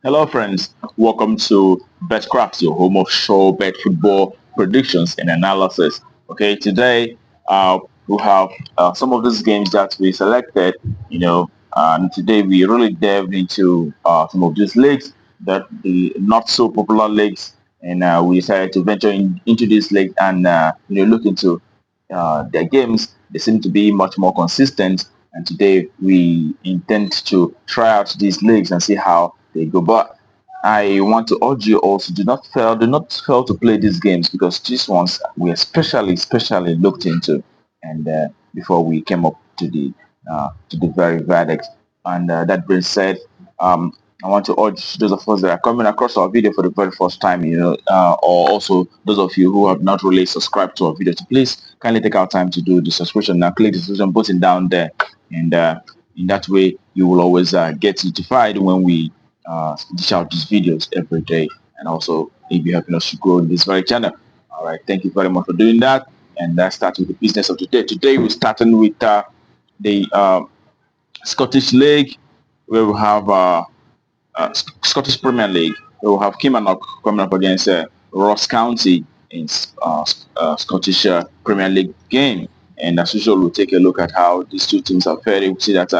Hello, friends. Welcome to Betkraft, your home of show bet football predictions and analysis. Okay, today we have some of these games that we selected. And today we really delved into some of these leagues, that the not so popular leagues, and we decided to venture into this league and look into their games. They seem to be much more consistent, and today we intend to try out these leagues and see how they go. But I want to urge you also, do not fail to play these games, because these ones we especially looked into, and before we came up to the very verdict. And that being said, um, I want to urge those of us that are coming across our video for the very first time, or also those of you who have not really subscribed to our video, to please kindly take out time to do the subscription. Now click the subscription button down there, and in that way you will always get notified when we dish out these videos every day, and also if you helping us to grow in this very channel. All right, thank you very much for doing that. And let's start with the business of today. Today we're starting with the Scottish League, where we have Scottish Premier League. We will have Kilmarnock coming up against Ross County in Scottish Premier League game. And as usual, we'll take a look at how these two teams have fared. We see that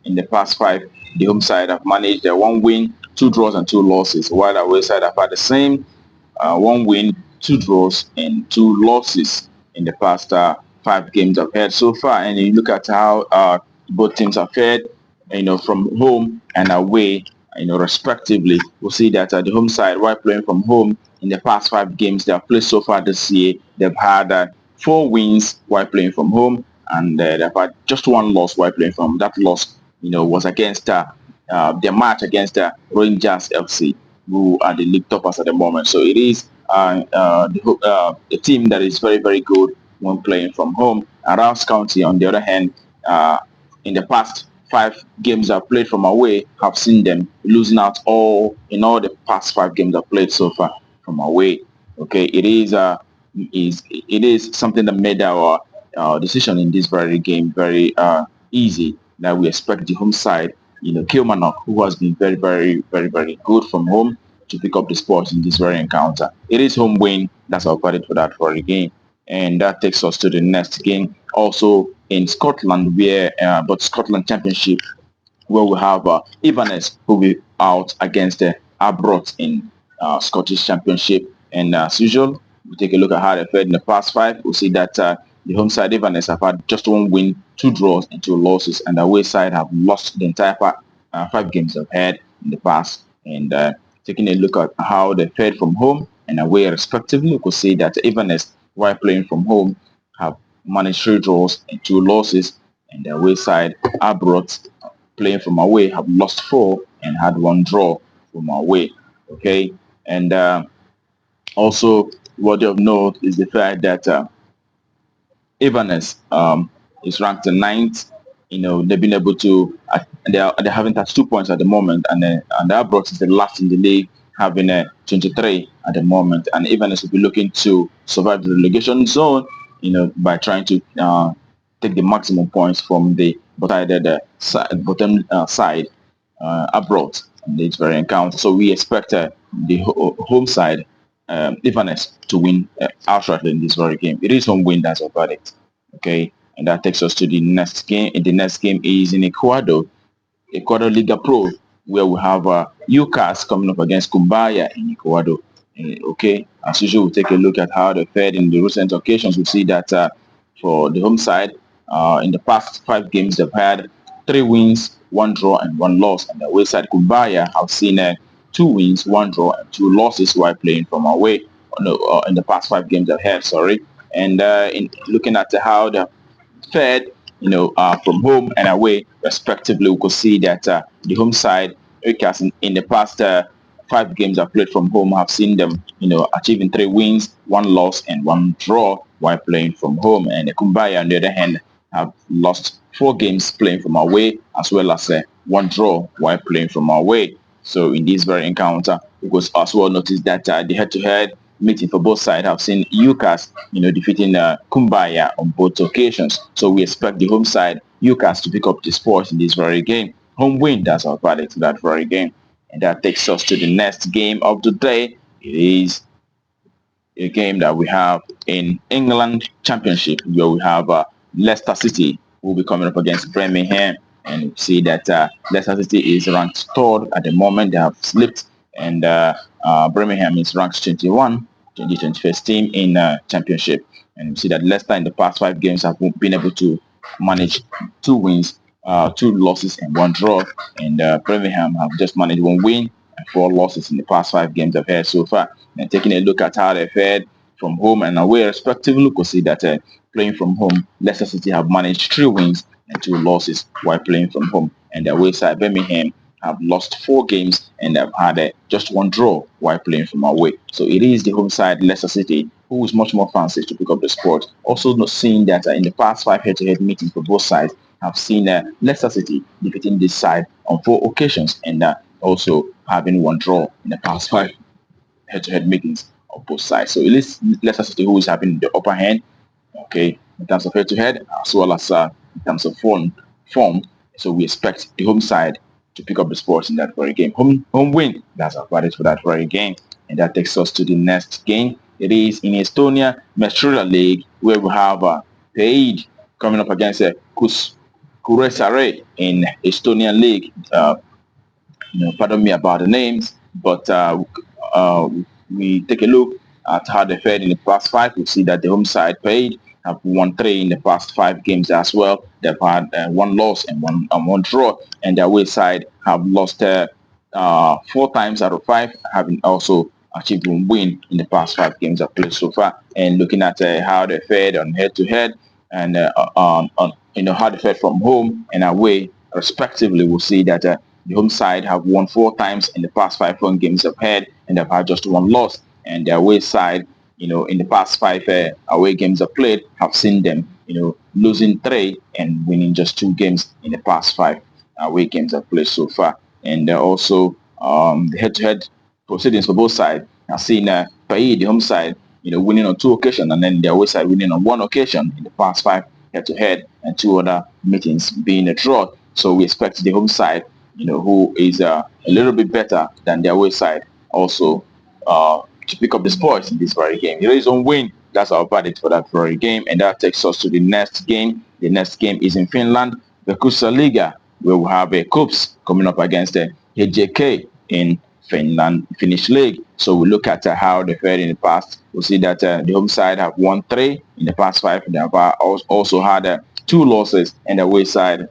in the past five, the home side have managed one win, two draws, and two losses, while the away side have had the same one win, two draws, and two losses in the past five games I've had so far. And you look at how both teams have fared, from home and away, respectively. We'll see that the home side, while playing from home in the past five games they have played so far this year, they've had four wins while playing from home, and they've had just one loss while playing from. That loss, was against their match against Rangers FC, who are the league toppers at the moment. So it is a team that is very, very good when playing from home. And Rouse County, on the other hand, in the past five games I've played from away, have seen them losing out all in all the past five games I've played so far from away. Okay, it is something that made our decision in this very game very easy. That we expect the home side, Kilmarnock, who has been very, very, very, very good from home, to pick up the sport in this very encounter. It is home win. That's our verdict for that very game. And that takes us to the next game, also in Scotland, where but Scotland Championship, where we have Inverness, who will be out against Arbroath in Scottish Championship. And as usual, we take a look at how they fared in the past five. We'll see that the home side Inverness have had just one win, two draws, and two losses, and the away side have lost the entire five games they've had in the past. And taking a look at how they fared from home and away respectively, we could see that Inverness, while playing from home, have managed three draws and two losses, and the away side Arbroath, playing from away, have lost four and had one draw from away. Okay, and also worthy of note is the fact that Inverness is ranked the ninth. They've been able to they're having 32 points at the moment, and Arbroath is the last in the league, having a 23 at the moment. And Inverness will be looking to survive the relegation zone, by trying to take the maximum points from the bottom side abroad in this very encounter. So we expect the home side, Inverness, to win outright in this very game. It is home win, that's our verdict. Okay, and that takes us to the next game. And the next game is in Ecuador Liga Pro, where we have UCAS coming up against Kumbaya in Ecuador. Okay, as usual, we'll take a look at how they fared in the recent occasions. We see that for the home side, in the past five games, they've had three wins, one draw, and one loss. And the away side, Kumbaya, have seen two wins, one draw, and two losses while playing from away in the past five games they've had. Sorry, and in looking at how they fared, from home and away respectively, we could see that the home side, Lakers, in the past five games I've played from home, have seen them, achieving three wins, one loss, and one draw while playing from home. And the Kumbaya, on the other hand, have lost four games playing from away, as well as one draw while playing from away. So in this very encounter, we could as well notice that the head-to-head meeting for both sides have seen UCAS, defeating Kumbaya on both occasions. So we expect the home side, UCAS, to pick up the sport in this very game. Home win, that's our verdict to that very game. And that takes us to the next game of the day. It is a game that we have in England Championship, where we have Leicester City who will be coming up against Birmingham. And you see that Leicester City is ranked third at the moment. They have slipped, and Birmingham is ranked 21st team in Championship. And you see that Leicester in the past 5 games have been able to manage 2 wins, 2 losses, and 1 draw. And Birmingham have just managed 1 win and 4 losses in the past 5 games they've had so far. And taking a look at how they've fared from home and away respectively, we could see that playing from home, Leicester City have managed 3 wins and 2 losses while playing from home. And the away side, Birmingham, have lost 4 games and have had just 1 draw while playing from away. So it is the home side, Leicester City, who is much more fancy to pick up the sport. Also not seeing that in the past 5 head-to-head meetings for both sides, have seen Leicester City defeating this side on 4 occasions and also having 1 draw in the past 5 head-to-head meetings of both sides. So it is Leicester City who is having the upper hand, okay, in terms of head-to-head as well as in terms of form. So we expect the home side to pick up the sports in that very game. Home win, that's our verdict for that very game. And that takes us to the next game. It is in Estonia Mestrela League, where we have Paid coming up against Kuressaare in Estonian League. Pardon me about the names, but we take a look at how they fared in the past 5. We see that the home side Paid have won 3 in the past 5 games as well. They've had 1 loss and one draw, and their away side have lost 4 times out of 5, having also achieved 1 win in the past 5 games they've played so far. And looking at how they fared on head-to-head and on how they fared from home and away respectively, we'll see that the home side have won 4 times in the past 5 home games they've had, and they've had just 1 loss. And their away side, in the past 5 away games they've played, have seen them, losing 3 and winning just 2 games in the past 5 away games they've played so far. And also the head-to-head proceedings for both sides have seen Paid, the home side, winning on 2 occasions, and then the away side winning on 1 occasion in the past 5 head-to-head, and 2 other meetings being a draw. So we expect the home side, who is a little bit better than the away side, also to pick up the spoils in this very game. It is on win. That's our verdict for that very game. And that takes us to the next game. The next game is in Finland, the Liga, where we have a Cups coming up against the HJK in Finnish League. So we look at how they fared in the past. We'll see that the home side have won 3 in the past 5. They have also had 2 losses, and the away side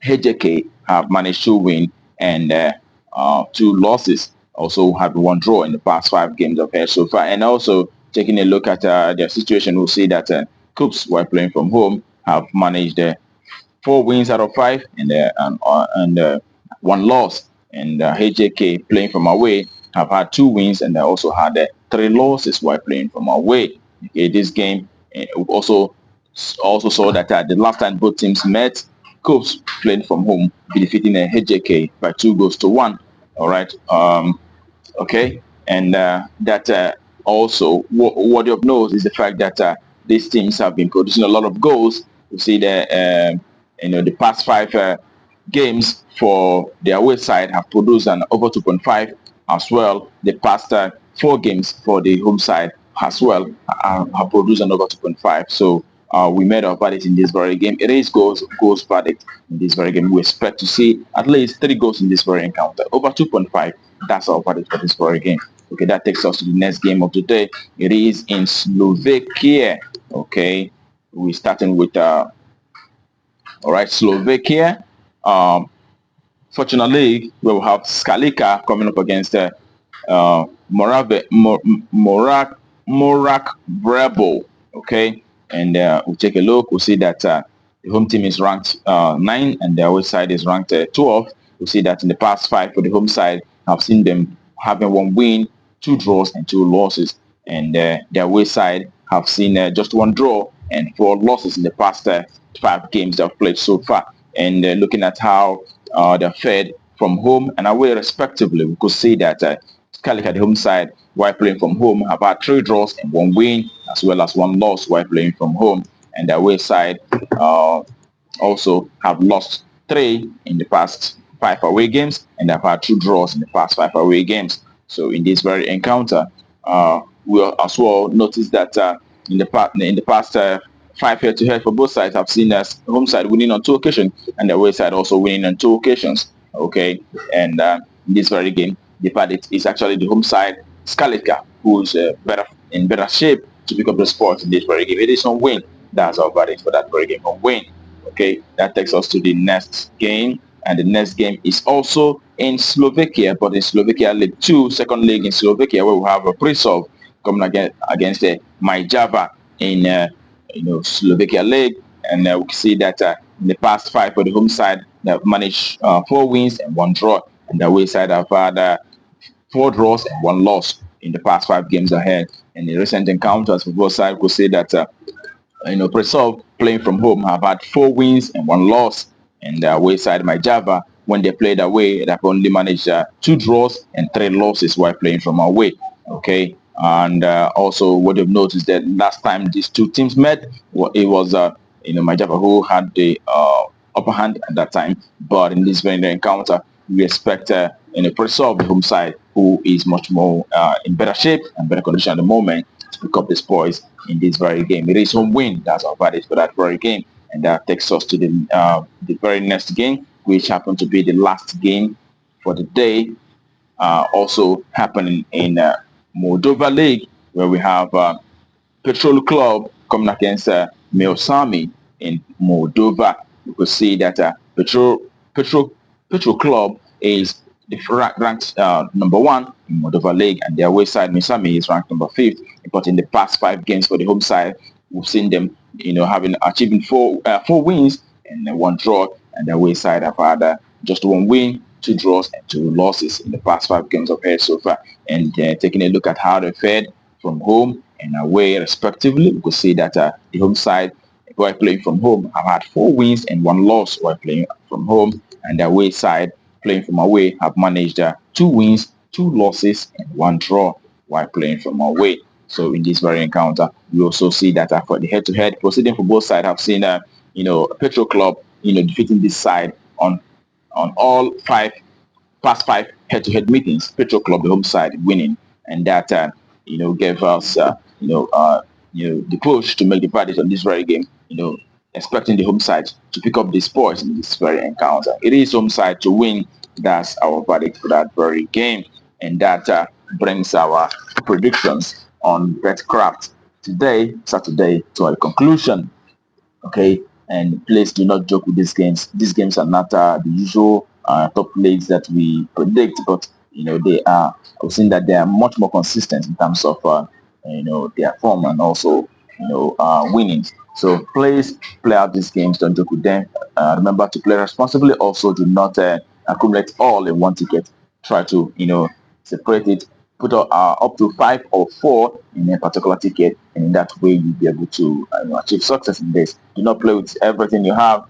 HJK have managed to win and 2 losses. Also had 1 draw in the past 5 games of had so far. And also taking a look at their situation, we'll see that Cups, while playing from home, have managed 4 wins out of 5 and 1 loss. And HJK, playing from away, have had 2 wins, and they also had 3 losses while playing from away. Okay, this game also saw that the last time both teams met, Cups playing from home, defeating HJK by 2-1. All right. Okay, and that also what you know is the fact that these teams have been producing a lot of goals. You see that the past 5 games for the away side have produced an over 2.5 as well. The past 4 games for the home side as well have produced an over 2.5. So we made our verdict in this very game. It is goals verdict in this very game. We expect to see at least 3 goals in this very encounter. Over 2.5. That's our verdict for this very game. Okay, that takes us to the next game of the day. It is in Slovakia. Okay, we're starting with all right, Slovakia. Fortunately, we will have Skalika coming up against Morak Brebo. Okay, and we'll take a look. We'll see that the home team is ranked 9 and the away side is ranked 12. We'll see that in the past 5 for the home side, I've seen them having 1 win, 2 draws, and 2 losses. And their away side have seen just 1 draw and 4 losses in the past 5 games they've played so far. And looking at how they're fared from home and away respectively, we could see that Skalika, the home side, while playing from home, have had 3 draws and 1 win, as well as 1 loss while playing from home. And the away side also have lost 3 in the past 5 away games, and they've had 2 draws in the past 5 away games. So in this very encounter, we'll as well notice that in the past 5 head-to-head for both sides, have seen us home side winning on 2 occasions and the away side also winning on 2 occasions. Okay, and in this very game, the verdict is actually the home side Scalica, who's better shape to pick up the sport in this very game. It is on win. That's our verdict for that very game, on win. Okay, that takes us to the next game, and the next game is also in Slovakia, but in Slovakia League 2, second league in Slovakia, where we have a Prisov coming against the Majava in Slovakia League, and we can see that in the past 5 for the home side, they have managed 4 wins and 1 draw, and the away side have had 4 draws and 1 loss in the past 5 games ahead. In the recent encounters for both sides, we could say that Presov playing from home have had 4 wins and 1 loss, and the away side Majava, when they played away, they've only managed 2 draws and 3 losses while playing from away. Okay, and also what you've noticed that last time these 2 teams met, it was Majava who had the upper hand at that time, but in this very encounter, we expect Presov, the home side, who is much more in better shape and better condition at the moment, to pick up the spoils in this very game. It is home win. That's our verdict for that very game, and that takes us to the very next game, which happened to be the last game for the day. Also happening in Moldova League, where we have Petrol Club coming against Milsami in Moldova. You could see that Petrol Club is ranked number 1 in Moldova League, and their away side Misami is ranked number 5th. But in the past 5 games for the home side, we've seen them, achieving 4 wins and 1 draw, and the away side have had just 1 win, 2 draws, and 2 losses in the past 5 games of ahead so far. And taking a look at how they fared from home and away respectively, we could see that the home side, while playing from home, have had 4 wins and 1 loss while playing from home, and the away side, playing from away, have managed 2 wins, 2 losses, and 1 draw while playing from away. So in this very encounter, we also see that for the head-to-head proceeding for both sides, have seen Petro Club defeating this side on all 5 past 5 head-to-head meetings. Petro Club, the home side, winning, and that gave us the push to make the verdict on this very game. Expecting the home side to pick up these points in this very encounter. It is home side to win. That's our verdict for that very game, and that brings our predictions on Betkraft today, Saturday, to a conclusion. Okay, and please do not joke with these games. These games are not the usual top leagues that we predict, but they are. I've seen that they are much more consistent in terms of their form and also winnings. So please play out these games. Don't joke with them. Remember to play responsibly. Also, do not accumulate all in one ticket. Try to separate it. Put up to 5 or 4 in a particular ticket, and in that way you'll be able to achieve success in this. Do not play with everything you have.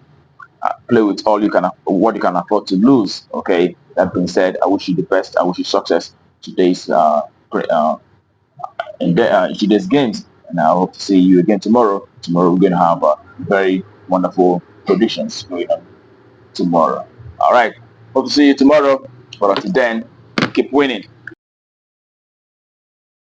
Play with all what you can afford to lose. Okay. That being said, I wish you the best. I wish you success in today's games, and I hope to see you again tomorrow. Tomorrow we're going to have very wonderful predictions going on tomorrow. All right. Hope to see you tomorrow. But until then, keep winning.